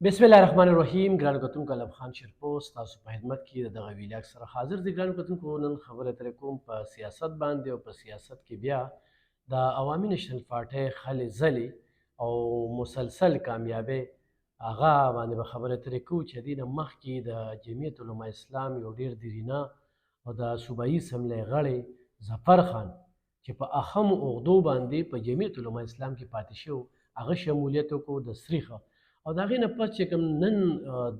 بسم الله الرحمن الرحیم. ګرانو کتونکو، علم خان شیرپوست تاسو په خدمت کې د دغه ویلاګ سره حاضر دی. ګرانو کتونکو، نن خبرې اترې کوم په سیاست باندې، او په سیاست کې بیا د عوامي نېشنل پارټۍ خلې ځلې او مسلسل کامیابۍ هغه باندې به خبرې اترې کوو، چې دې نه مخکې د جمعیت علما اسلام یو ډېر دیرینه او د صوبایي اسمبلۍ غړی ظفر خان چې په اهمو عهدو باندې په جمعیت علما اسلام کې پاتې شو، هغه شمولیت وکړو د سریخه. او د هغې نه پس چې کوم نن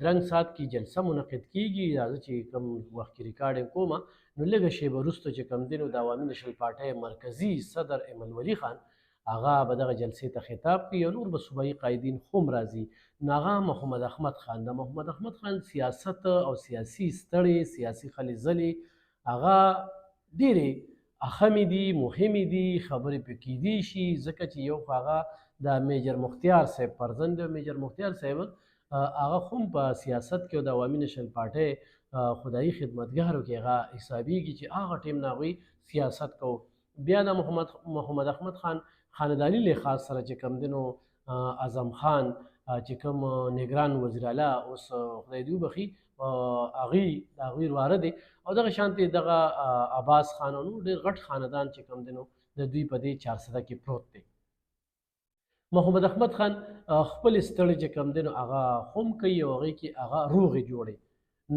درنګ ساعت کې جلسه منعقد کېږي، راځه چې کوم وخت کې ریکارډینګ کومه، نو لږه شېبه وروسته چې کوم دی نو د عوامي نېشنل پارټۍ مرکزي صدر ایمل ولي خان هغه به دغه جلسې ته خطاب کوي، او نور به صوبایي قایدین هم راځي. نو هغه محمد احمد خان، د محمد احمد خان سیاست او سیاسي ستړې سیاسي خلې ځلې هغه ډېرې اهمې دي، مهمې دي، خبرې پرې کیدی شي، ځکه چې یو خو هغه د میجر مختیار صاحب فرزند دی. میجر مختیار صاحب هغه هم په سیاست کې او د عوامي نېشنل پارټۍ خدایي خدمتګارو کې هغه حسابیږي چې هغه ټیم نه هغوی سیاست کو. بیا د محمد احمد خان خانداني لحاظ سره چې کوم دی نو اعظم خان چې کوم نگران وزیر اعلی اوس خدای دې وبخي د هغوی واره دی، او دغه شانتې دغه عباس خان او نور ډېر غټ خاندان چې کوم دی نو د دوی په دې چارسده کې پروت دی. محمد احمد خان خپل ستړی چې کوم دی نو هغه هم کوي، او هغې کې هغه روغې جوړې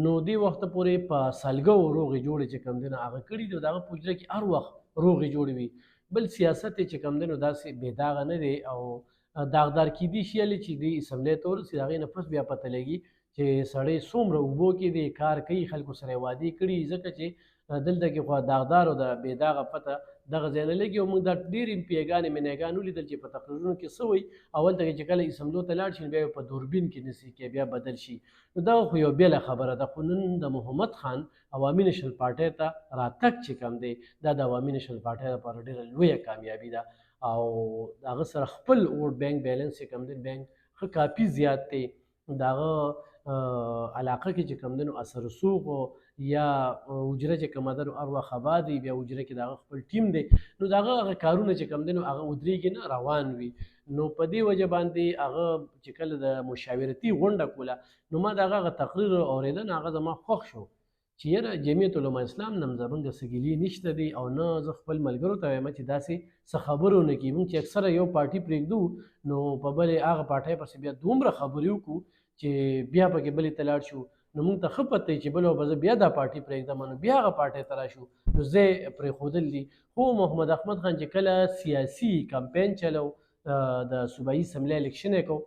نو دې وخته پورې په سلګو روغې جوړې چې کوم دی نو هغه کړي دي، او د هغه په حجره کې هر وخت روغې جوړې وي. بل سیاست یې چې کوم دی نو داسې بې داغه نه دی، او داغدار کیدی شي چې دې اسمبلۍ ته ورسي، د هغې نه پس بیا پته لګي چې سړی څومره اوبو کې دی، کار کوي، خلکو سره یې وعدې کړي، ځکه چې دلته کې خو داغدار او د بې داغه پته دغه ځای نه لګي. او موږ دا ډېر پیګانې مینیګان ولیدل چې په تقریرونو کې څه وایي، اول ته چې کله اسمبلو ته لاړ شي بیا یې په دوربین کې نیسي کې بیا بدل شي. نو دا خو یو بېله خبره ده. خو نن د محمد خان عوامي نېشنل پارټۍ ته راتګ چې کوم دی، دا د عوامي نېشنل پارټۍ لپاره ډېره لویه کامیابي ده، او د هغه سره خپل ووټ بینک بیلنس چې کوم دی بینک ښه کافي زیات دی. د هغه علاقه کې چې کوم دی نو اثر رسوخ یا حجره چې کومه ده نو هر وخت اباد وي، بیا حجره کې د هغه خپل ټیم دی، نو د هغه کارونه چې کوم دی نو هغه ودرېږي نه، روان وي. نو په دې وجه باندې هغه چې کله د مشاورتي غونډه کوله، نو ما د هغه تقریر اورېده، نو هغه زما خوښ شو چې یاره جمعیت علما اسلام نه زموږ څه ګیلې نشته دی، او نه زه خپل ملګرو ته وایم چې داسې څه خبرې ونه کړي. موږ چې اکثره یو پارټي پرېږدو، نو په بلې هغه پارټۍ پسې بیا دومره خبرې وکړو چې بیا پکې بلې ته لاړ شو، نو موږ ته ښه پته چې بله به زه بیا دا پارټي پرېږدم، نو بیا هغه پارټۍ ته راشو، نو زه یې پرېښودل دي. خو محمد احمد خان چې کله سیاسي کمپین چلو، د صوبایي اسمبلۍ الیکشن یې کو،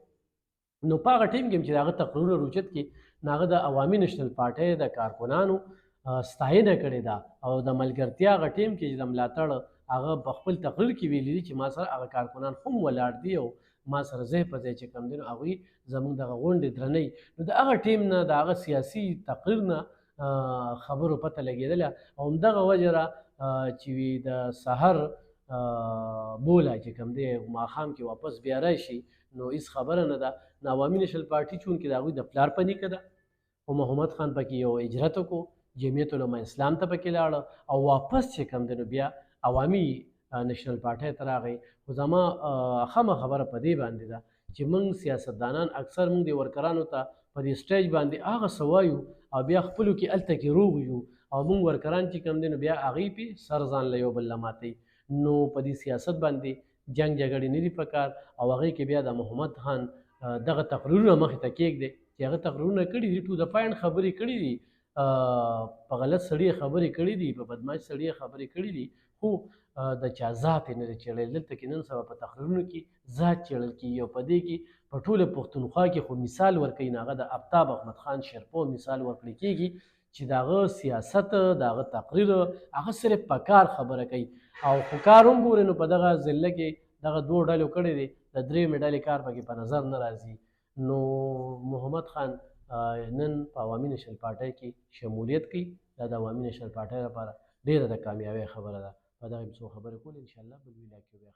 نو په هغه ټیم کې چې د هغه تقریرونه روچت کې، نو هغه د عوامي نېشنل پارټۍ د کارکنانو ستاینه کړې ده، او د ملګرتیا هغه ټیم کې چې د ملاتړ هغه په خپل تقریر کې ویلي دي چې ما سره هغه کارکنان هم ولاړ دي، او ما سره ځای په ځای چې کوم دی نو هغوی زموږ دغه غونډې درنوي. نو د هغه ټیم نه، د هغه سیاسي تقریر نه خبرو پته لګېدله، او همدغه وجه را چې وي د سحر بوله چې کوم دی ماښام کې واپس بیا راشي، نو هېڅ خبره نه ده. نو عوامي نېشنل پارټي چونکې د هغوی د پلار په نیکه ده، خو محمد خان پکې یو هجرت وکړو، جمعیت علما اسلام ته پکې لاړه، او واپس چې کوم دی نو بیا عوامي نېشنل پارټۍ ته راغی. خو زما اهمه خبره په دې باندې ده چې موږ سیاستدانان اکثر موږ د ورکرانو ته په دې سټیج باندې هغه څه وایو، او بیا خپلو کې هلته کې روغ یو، او موږ ورکران چې کوم دی نو بیا هغوی پې سر ځان له یو بل نه ماتوي. نو په دې سیاست باندې جنګ جګړې نه دي پکار، او هغې کې بیا د محمد خان دغه تقریرونه مخې ته کېږدي چې هغه تقریرونه کړي دي، ټو د پاینټ خبرې کړي دي، په غلط سړي خبرې کړي دي، په بدمعاش سړي خبرې کړي دي، خو د چا ذات یې نه دی چیړلی. دلته کې نن سبا په تقریرونو کې ذات چیړل کېږي، او په دې کې په ټوله پښتونخوا کې خو مثال ورکوي، نو هغه د آفتاب احمد خان شیرپو مثال ورکړی کېږي چې د هغه سیاست، د هغه تقریر هغه صرف په کار خبره کوي، او خو کار هم ګورې نو په دغه ضلع کې دغه دوو ډلو کړی دی، د درېیمې ډلې کار پکې په نظر نه راځي. نو محمد خان نن په عوامي نېشنل پارټۍ کې شمولیت کوي، دا د عوامي نېشنل پارټۍ لپاره ډېره د کامیابۍ خبره ده. په دغه څو خبرې کولې، انشاءالله بل ویلاګ کې بیا